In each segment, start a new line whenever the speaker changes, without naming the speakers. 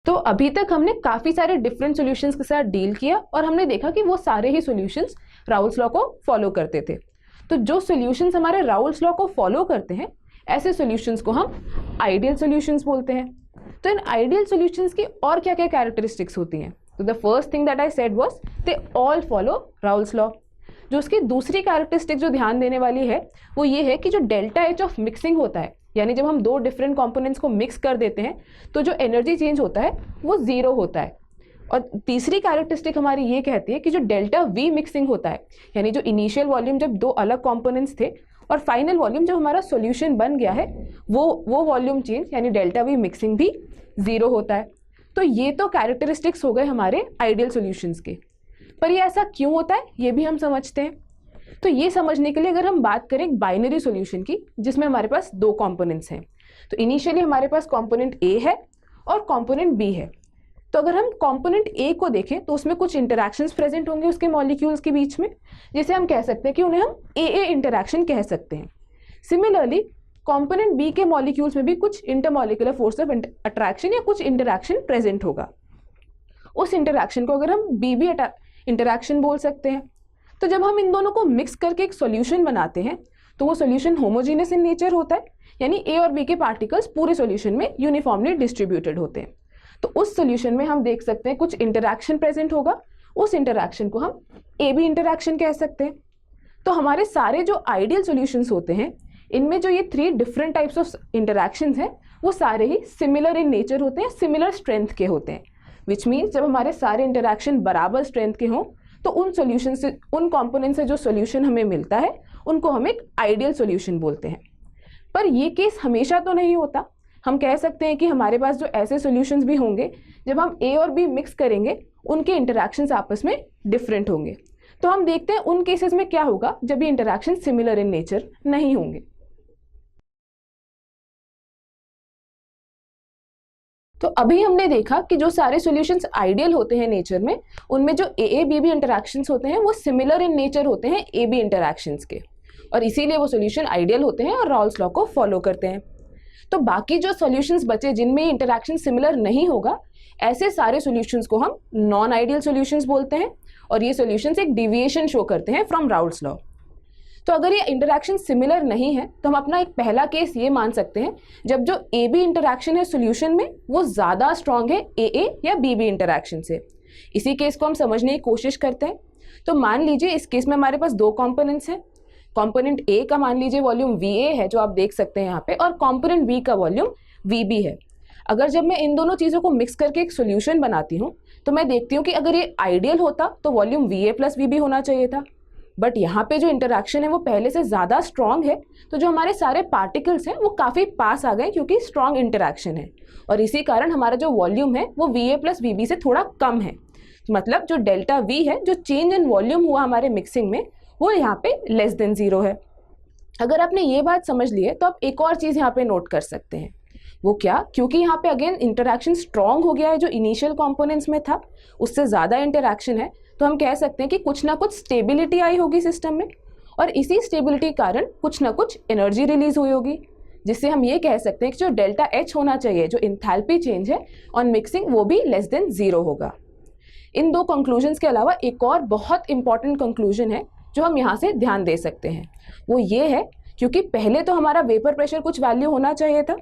तो अभी तक हमने काफी सारे डिफरेंट सॉल्यूशंस के साथ डील किया और हमने देखा कि वो सारे ही सॉल्यूशंस राउल्स लॉ को फॉलो करते थे। तो जो सॉल्यूशंस हमारे राउल्स लॉ को फॉलो करते हैं ऐसे सॉल्यूशंस को हम आइडियल सॉल्यूशंस बोलते हैं। तो इन आइडियल सॉल्यूशंस की और क्या क्या कैरेक्टरिस्टिक्स होती हैं? तो the first thing that I said was they all follow Raoult's law. जो उसकी दूसरी कैरेक्टरिस्टिक जो ध्यान देने वाली है वो ये है कि जो डेल्टा एच ऑफ मिक्सिंग होता है, यानी जब हम दो डिफरेंट कंपोनेंट्स को मिक्स कर देते हैं तो जो एनर्जी चेंज होता है वो जीरो होता है। और तीसरी कैरेक्टरिस्टिक हमारी ये कहती है कि जो डेल्टा वी मिक्सिंग होता है, यानी जो इनिशियल वॉल्यूम जब दो अलग कंपोनेंट्स थे और फाइनल वॉल्यूम जब हमारा सॉल्यूशन बन गया है वो वॉल्यूम चेंज यानी डेल्टा वी मिक्सिंग भी जीरो होता है। तो ये तो कैरेक्टरिस्टिक्स हो गए हमारे आइडियल सॉल्यूशंस के। पर ये ऐसा क्यों होता है ये भी हम समझते हैं। तो ये समझने के लिए अगर हम बात करें एक बाइनरी सॉल्यूशन की जिसमें हमारे पास दो कंपोनेंट्स हैं, तो इनिशियली हमारे पास कंपोनेंट ए है और कंपोनेंट बी है। तो अगर हम कंपोनेंट ए को देखें तो उसमें कुछ इंटरैक्शंस प्रेजेंट होंगे उसके मॉलिक्यूल्स के बीच में, जिसे हम कह सकते हैं कि उन्हें हम ए इंटरैक्शन कह सकते हैं। सिमिलरली कंपोनेंट बी के मॉलिक्यूल्स में भी कुछ इंटरमॉलिक्यूलर फोर्स ऑफ अट्रैक्शन या कुछ इंटरैक्शन प्रेजेंट होगा। उस इंटरैक्शन को अगर हम बी इंटरैक्शन बोल सकते हैं। तो जब हम इन दोनों को मिक्स करके एक सॉल्यूशन बनाते हैं तो वो सॉल्यूशन होमोजीनियस इन नेचर होता है, यानी ए और बी के पार्टिकल्स पूरे सॉल्यूशन में यूनिफॉर्मली डिस्ट्रीब्यूटेड होते हैं। तो उस सॉल्यूशन में हम देख सकते हैं कुछ इंटरैक्शन प्रेजेंट होगा, उस इंटरैक्शन को हम ए बी इंटरैक्शन कह सकते हैं। तो हमारे सारे जो आइडियल सॉल्यूशंस होते हैं इनमें जो ये 3 डिफरेंट टाइप्स ऑफ इंटरैक्शंस हैं वो सारे ही सिमिलर इन नेचर होते हैं, सिमिलर स्ट्रेंथ के होते हैं। विच मीन्स जब हमारे सारे इंटरैक्शन बराबर स्ट्रेंथ के हों तो उन सॉल्यूशन से, उन कंपोनेंट से जो सॉल्यूशन हमें मिलता है उनको हम एक आइडियल सॉल्यूशन बोलते हैं। पर ये केस हमेशा तो नहीं होता। हम कह सकते हैं कि हमारे पास जो ऐसे सॉल्यूशंस भी होंगे जब हम ए और बी मिक्स करेंगे उनके इंटरैक्शंस आपस में डिफरेंट होंगे। तो हम देखते हैं उन केसेस में क्या होगा जब ये इंटरैक्शन सिमिलर इन नेचर नहीं होंगे। तो अभी हमने देखा कि जो सारे सॉल्यूशंस आइडियल होते हैं नेचर में उनमें जो ए बी बी इंटरैक्शंस होते हैं वो सिमिलर इन नेचर होते हैं ए बी इंटरैक्शंस के, और इसीलिए वो सॉल्यूशन आइडियल होते हैं और राउल्स लॉ को फॉलो करते हैं। तो बाकी जो सॉल्यूशंस बचे जिनमें इंटरैक्शन सिमिलर नहीं होगा ऐसे सारे सॉल्यूशंस को हम नॉन आइडियल सॉल्यूशंस बोलते हैं, और ये सॉल्यूशंस एक डिविएशन शो करते हैं फ्रॉम राउल्स लॉ। तो अगर ये इंटरैक्शन सिमिलर नहीं है तो हम अपना एक पहला केस ये मान सकते हैं जब जो ए बी इंटरैक्शन है सॉल्यूशन में वो ज़्यादा स्ट्रॉन्ग है ए या बी बी इंटरैक्शन से। इसी केस को हम समझने की कोशिश करते हैं। तो मान लीजिए इस केस में हमारे पास दो कंपोनेंट्स हैं। कंपोनेंट ए का मान लीजिए वॉल्यूम वी ए है जो आप देख सकते हैं यहाँ पे, और कंपोनेंट बी का वॉल्यूम वी बी है। अगर जब मैं इन दोनों चीज़ों को मिक्स करके एक सोल्यूशन बनाती हूँ तो मैं देखती हूँ कि अगर ये आइडियल होता तो volume V A plus V B होना चाहिए था, बट यहाँ पे जो इंटरैक्शन है वो पहले से ज़्यादा स्ट्रॉन्ग है। तो जो हमारे सारे पार्टिकल्स हैं वो काफ़ी पास आ गए क्योंकि स्ट्रॉन्ग इंटरैक्शन है, और इसी कारण हमारा जो वॉल्यूम है वो V A plus V B से थोड़ा कम है। मतलब जो डेल्टा वी है, जो चेंज इन वॉल्यूम हुआ हमारे मिक्सिंग में, वो यहाँ पे लेस देन 0 है। अगर आपने ये बात समझ ली है तो आप एक और चीज़ यहाँ पे नोट कर सकते हैं। वो क्या? क्योंकि यहाँ पे अगेन इंटरैक्शन स्ट्रॉन्ग हो गया है, जो इनिशियल कंपोनेंट्स में था उससे ज़्यादा इंटरैक्शन है, तो हम कह सकते हैं कि कुछ ना कुछ स्टेबिलिटी आई होगी सिस्टम में, और इसी स्टेबिलिटी के कारण कुछ ना कुछ एनर्जी रिलीज हुई होगी, जिससे हम ये कह सकते हैं कि जो डेल्टा एच होना चाहिए, जो इंथैल्पी चेंज है ऑन मिक्सिंग, वो भी लेस देन 0 होगा। इन दो कंक्लूजन्स के अलावा एक और बहुत इंपॉर्टेंट कंक्लूजन है जो हम यहाँ से ध्यान दे सकते हैं। वो ये है क्योंकि पहले तो हमारा वेपर प्रेशर कुछ वैल्यू होना चाहिए था,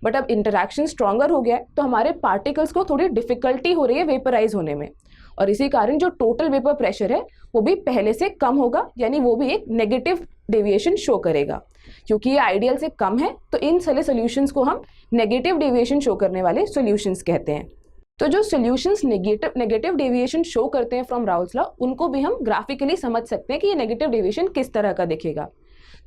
बट अब इंटरैक्शन स्ट्रॉन्गर हो गया है तो हमारे पार्टिकल्स को थोड़ी डिफिकल्टी हो रही है वेपराइज होने में, और इसी कारण जो टोटल वेपर प्रेशर है वो भी पहले से कम होगा, यानी वो भी एक नेगेटिव डेविएशन शो करेगा। क्योंकि ये आइडियल से कम है तो इन सारे सॉल्यूशंस को हम नेगेटिव डेविएशन शो करने वाले सॉल्यूशंस कहते हैं। तो जो सॉल्यूशंस नेगेटिव डेविएशन शो करते हैं फ्रॉम राउल्स लॉ, उनको भी हम ग्राफिकली समझ सकते हैं कि ये नेगेटिव डेविएशन किस तरह का दिखेगा।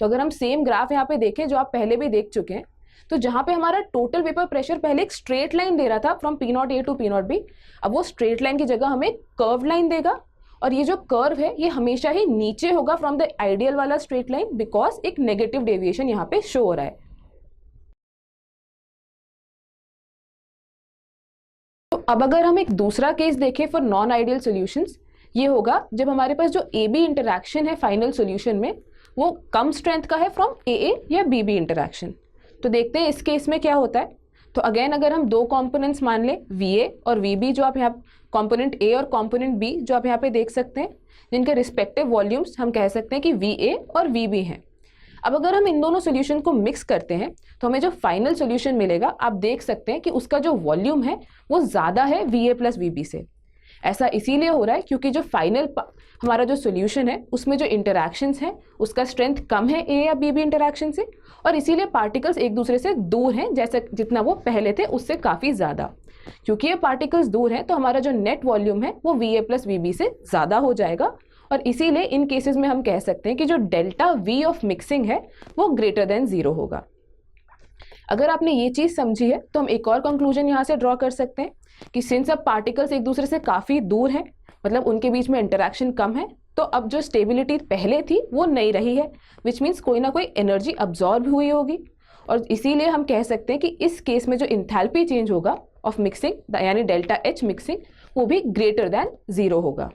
तो अगर हम सेम ग्राफ यहाँ पे देखें जो आप पहले भी देख चुके हैं, तो जहाँ पे हमारा टोटल वेपर प्रेशर पहले एक स्ट्रेट लाइन दे रहा था from P naught A to P naught B, अब वो स्ट्रेट लाइन की जगह हमें कर्व लाइन देगा, और ये जो कर्व है ये हमेशा ही नीचे होगा फ्रॉम द आइडियल वाला स्ट्रेट लाइन, बिकॉज एक नेगेटिव डेविएशन यहाँ पे शो हो रहा है। तो अब अगर हम एक दूसरा केस देखें फॉर नॉन आइडियल सॉल्यूशंस, ये होगा जब हमारे पास जो ए बी इंटरैक्शन है फाइनल सॉल्यूशन में वो कम स्ट्रेंथ का है फ्रॉम ए या बी बी इंटरैक्शन। तो देखते हैं इस केस में क्या होता है। तो अगेन अगर हम दो कंपोनेंट्स मान लें VA और VB, जो आप यहाँ कंपोनेंट A और कंपोनेंट B जो आप यहाँ पे देख सकते हैं, जिनके रिस्पेक्टिव वॉल्यूम्स हम कह सकते हैं कि VA और VB हैं। अब अगर हम इन दोनों सॉल्यूशन को मिक्स करते हैं तो हमें जो फाइनल सॉल्यूशन मिलेगा, आप देख सकते हैं कि उसका जो वॉल्यूम है वो ज़्यादा है VA प्लस VB से। ऐसा इसीलिए हो रहा है क्योंकि जो फाइनल हमारा जो सॉल्यूशन है उसमें जो इंटरैक्शंस हैं उसका स्ट्रेंथ कम है A या BB इंटरैक्शन से, और इसीलिए पार्टिकल्स एक दूसरे से दूर हैं, जैसे जितना वो पहले थे उससे काफ़ी ज़्यादा। क्योंकि ये पार्टिकल्स दूर हैं तो हमारा जो नेट वॉल्यूम है वो VA प्लस VB से ज़्यादा हो जाएगा, और इसीलिए इन केसेस में हम कह सकते हैं कि जो डेल्टा V ऑफ मिक्सिंग है वो ग्रेटर देन 0 होगा। अगर आपने ये चीज़ समझी है तो हम एक और कंक्लूजन यहाँ से ड्रॉ कर सकते हैं कि सिंस अब पार्टिकल्स एक दूसरे से काफ़ी दूर हैं, मतलब उनके बीच में इंटरैक्शन कम है, तो अब जो स्टेबिलिटी पहले थी वो नहीं रही है, विच मीन्स कोई ना कोई एनर्जी अब्जॉर्ब हुई होगी, और इसीलिए हम कह सकते हैं कि इस केस में जो इंथैल्पी चेंज होगा ऑफ मिक्सिंग यानी डेल्टा H मिक्सिंग वो भी ग्रेटर देन 0 होगा।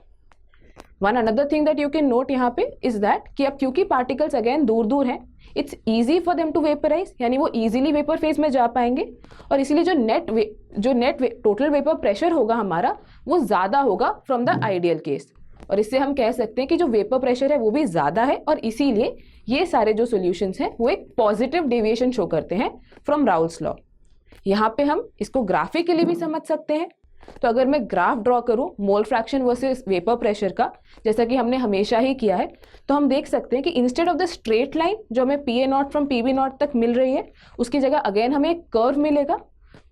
One another thing that you can note यहाँ पे इज दैट कि अब क्योंकि पार्टिकल्स अगेन दूर दूर हैं, it's easy for them to vaporise, यानी वो इजीली वेपर फेज में जा पाएंगे, और इसीलिए जो नेट टोटल वेपर प्रेशर होगा हमारा वो ज़्यादा होगा फ्रॉम द आइडियल केस, और इससे हम कह सकते हैं कि जो वेपर प्रेशर है वो भी ज़्यादा है, और इसीलिए ये सारे जो सॉल्यूशंस हैं वो एक पॉजिटिव डेविएशन शो करते हैं फ्रॉम राउल्स लॉ। यहाँ पे हम इसको ग्राफिकली भी समझ सकते हैं। तो अगर मैं ग्राफ ड्रॉ करूं mole fraction versus vapour pressure का, जैसा कि हमने हमेशा ही किया है, तो हम देख सकते हैं कि instead of the straight line जो हमें PA0 फ्रॉम PB0 तक मिल रही है, उसकी जगह अगेन हमें एक कर्व मिलेगा,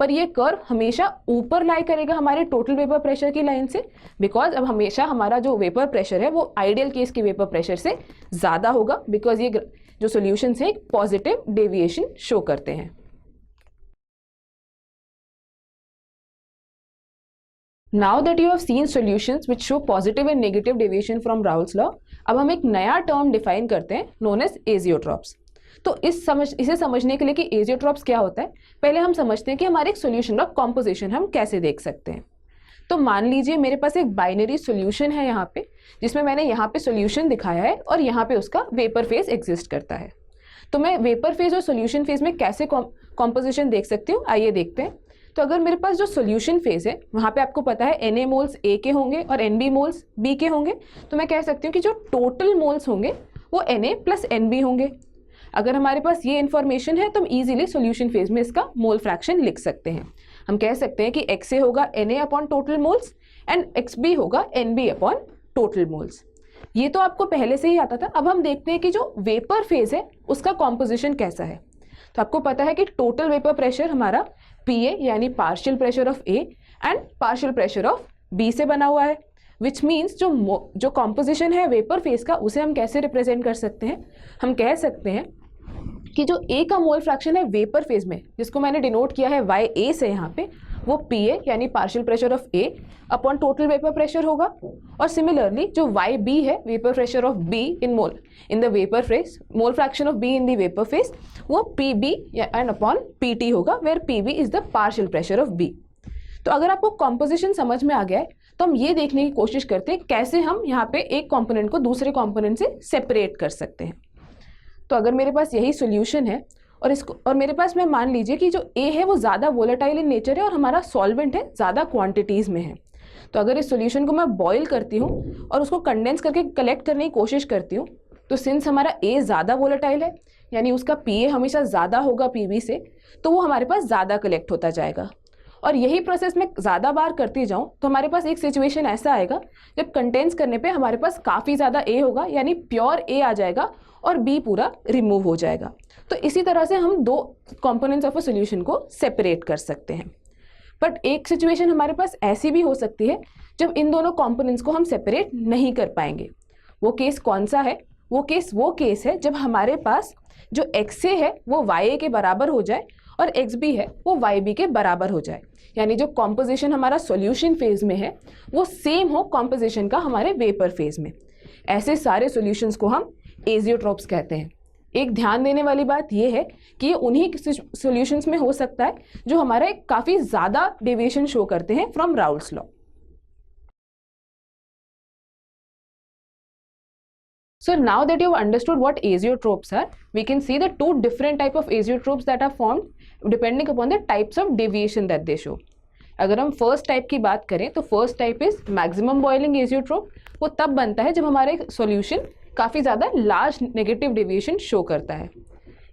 पर ये कर्व हमेशा ऊपर लाई करेगा हमारे टोटल वेपर प्रेशर की लाइन से, बिकॉज अब हमेशा हमारा जो वेपर प्रेशर है वो आइडियल केस के वेपर प्रेशर से ज़्यादा होगा, बिकॉज ये जो सोल्यूशन है एक पॉजिटिव डेविएशन शो करते हैं। Now that you have seen solutions which show positive and negative deviation from Raoult's law, अब हम एक नया टर्म डिफाइन करते हैं known as azeotrops। तो इसे समझने के लिए कि azeotrops क्या होता है, पहले हम समझते हैं कि हमारे एक सोल्यूशन का कॉम्पोजिशन हम कैसे देख सकते हैं। तो मान लीजिए मेरे पास एक बाइनरी सोल्यूशन है यहाँ पे, जिसमें मैंने यहाँ पे सोल्यूशन दिखाया है और यहाँ पे उसका वेपर फेज एग्जिस्ट करता है। तो मैं वेपर फेज और सोल्यूशन फेज में कैसे कॉम्पोजिशन देख सकती हूँ, आइए देखते हैं। तो अगर मेरे पास जो सोल्यूशन फेज है वहाँ पे आपको पता है Na मोल्स A के होंगे और NB मोल्स B के होंगे, तो मैं कह सकती हूँ कि जो टोटल मोल्स होंगे वो Na प्लस NB होंगे। अगर हमारे पास ये इन्फॉर्मेशन है तो हम इजीली सोल्यूशन फेज में इसका मोल फ्रैक्शन लिख सकते हैं। हम कह सकते हैं कि XA होगा Na upon total moles and XB होगा NB अपॉन टोटल मोल्स। ये तो आपको पहले से ही आता था। अब हम देखते हैं कि जो वेपर फेज है उसका कॉम्पोजिशन कैसा है। तो आपको पता है कि टोटल वेपर प्रेशर हमारा PA यानी partial pressure of A and partial pressure of B से बना हुआ है, विच मीन्स जो कॉम्पोजिशन है वेपर फेज का उसे हम कैसे रिप्रेजेंट कर सकते हैं। हम कह सकते हैं कि जो A का मोल फ्रैक्शन है वेपर फेज में, जिसको मैंने डिनोट किया है YA से यहाँ पे, वो PA यानी partial pressure of A upon total vapour pressure होगा। और सिमिलरली जो YB है vapour pressure of B in the vapour phase, mole fraction of B in the vapour phase, वो PB एंड अपॉन PT होगा, where PB is the partial pressure of B। तो अगर आपको composition समझ में आ गया है तो हम ये देखने की कोशिश करते हैं कैसे हम यहाँ पे एक कॉम्पोनेंट को दूसरे कॉम्पोनेंट से सेपरेट कर सकते हैं। तो अगर मेरे पास यही सोल्यूशन है और मेरे पास में मान लीजिए कि जो A है वो ज़्यादा वोलेटाइल इन नेचर है और हमारा सॉल्वेंट है ज़्यादा क्वांटिटीज़ में है, तो अगर इस सोल्यूशन को मैं बॉईल करती हूँ और उसको कंडेंस करके कलेक्ट करने की कोशिश करती हूँ, तो सिंस हमारा A ज़्यादा वोलेटाइल है यानी उसका PA हमेशा ज़्यादा होगा PB से, तो वो हमारे पास ज़्यादा कलेक्ट होता जाएगा। और यही प्रोसेस मैं ज़्यादा बार करती जाऊँ तो हमारे पास एक सिचुएशन ऐसा आएगा जब कंडेंस करने पे हमारे पास काफ़ी ज़्यादा A होगा यानी प्योर A आ जाएगा और B पूरा रिमूव हो जाएगा। तो इसी तरह से हम दो कंपोनेंट्स ऑफ अ सॉल्यूशन को सेपरेट कर सकते हैं। बट एक सिचुएशन हमारे पास ऐसी भी हो सकती है जब इन दोनों कंपोनेंट्स को हम सेपरेट नहीं कर पाएंगे। वो केस कौन सा है? वो केस है जब हमारे पास जो XA है वो YA के बराबर हो जाए और XB है वो YB के बराबर हो जाए, यानी जो कॉम्पोजिशन हमारा सॉल्यूशन फेज में है वो सेम हो कॉम्पोजिशन का हमारे वेपर फेज में। ऐसे सारे सॉल्यूशंस को हम एजियोट्रोप्स कहते हैं। एक ध्यान देने वाली बात यह है कि ये उन्हीं सॉल्यूशंस में हो सकता है जो हमारा एक काफ़ी ज़्यादा डेविएशन शो करते हैं from Raoult's law. So now that you have understood what azeotropes are, we can see the two different type of azeotropes that are formed depending upon the types of deviation that they show. अगर हम first type की बात करें तो first type is maximum boiling azeotrope. वो तब बनता है जब हमारा एक सॉल्यूशन काफ़ी ज़्यादा लार्ज नेगेटिव डेविएशन शो करता है।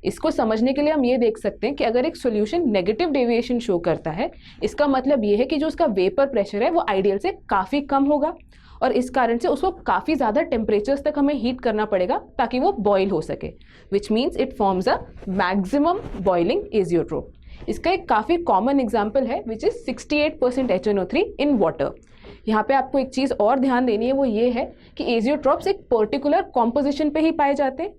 इसको समझने के लिए हम ये देख सकते हैं कि अगर एक सॉल्यूशन नेगेटिव डेविएशन शो करता है, इसका मतलब ये है कि जो उसका वेपर प्रेशर है वो आइडियल से काफ़ी कम होगा, और इस कारण से उसको काफ़ी ज़्यादा टेम्परेचर्स तक हमें हीट करना पड़ेगा ताकि वो बॉयल हो सके, which means it forms a maximum boiling azeotrope. इसका एक काफ़ी कॉमन एग्जाम्पल है which is 68% HNO3 in water. यहाँ पे आपको एक चीज़ और ध्यान देनी है, वो ये है कि एजियोट्रोप्स एक पर्टिकुलर कॉम्पोजिशन पे ही पाए जाते हैं।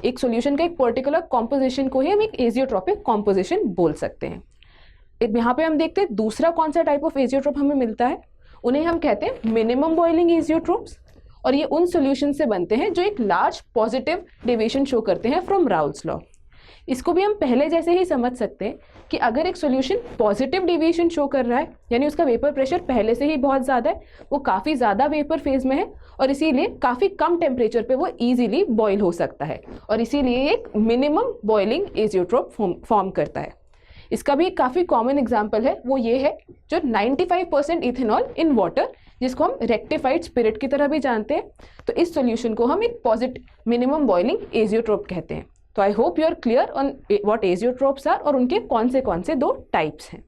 एक सॉल्यूशन का एक पर्टिकुलर कॉम्पोजिशन को ही हम एक एजियोट्रोपिक कॉम्पोजिशन बोल सकते हैं। यहाँ पे हम देखते हैं दूसरा कौन सा टाइप ऑफ एजियोट्रोप हमें मिलता है, उन्हें हम कहते हैं मिनिमम बॉइलिंग एजियोट्रोप्स। और ये उन सॉल्यूशन से बनते हैं जो एक लार्ज पॉजिटिव डेविएशन शो करते हैं फ्रॉम राउल्स लॉ। इसको भी हम पहले जैसे ही समझ सकते हैं कि अगर एक सॉल्यूशन पॉजिटिव डेविएशन शो कर रहा है, यानी उसका वेपर प्रेशर पहले से ही बहुत ज़्यादा है, वो काफ़ी ज़्यादा वेपर फेज में है, और इसीलिए काफ़ी कम टेम्परेचर पे वो इजीली बॉयल हो सकता है, और इसीलिए एक मिनिमम बॉइलिंग एजियोट्रोप फॉर्म करता है। इसका भी एक काफ़ी कॉमन एग्जाम्पल है, वो ये है जो 95% इथेनॉल इन वाटर, जिसको हम रेक्टिफाइड स्पिरिट की तरह भी जानते हैं। तो इस सॉल्यूशन को हम एक पॉजिटिव मिनिमम बॉइलिंग एजियोट्रोप कहते हैं। तो I hope you are clear on what azeotropes are और उनके कौन से दो टाइप्स हैं।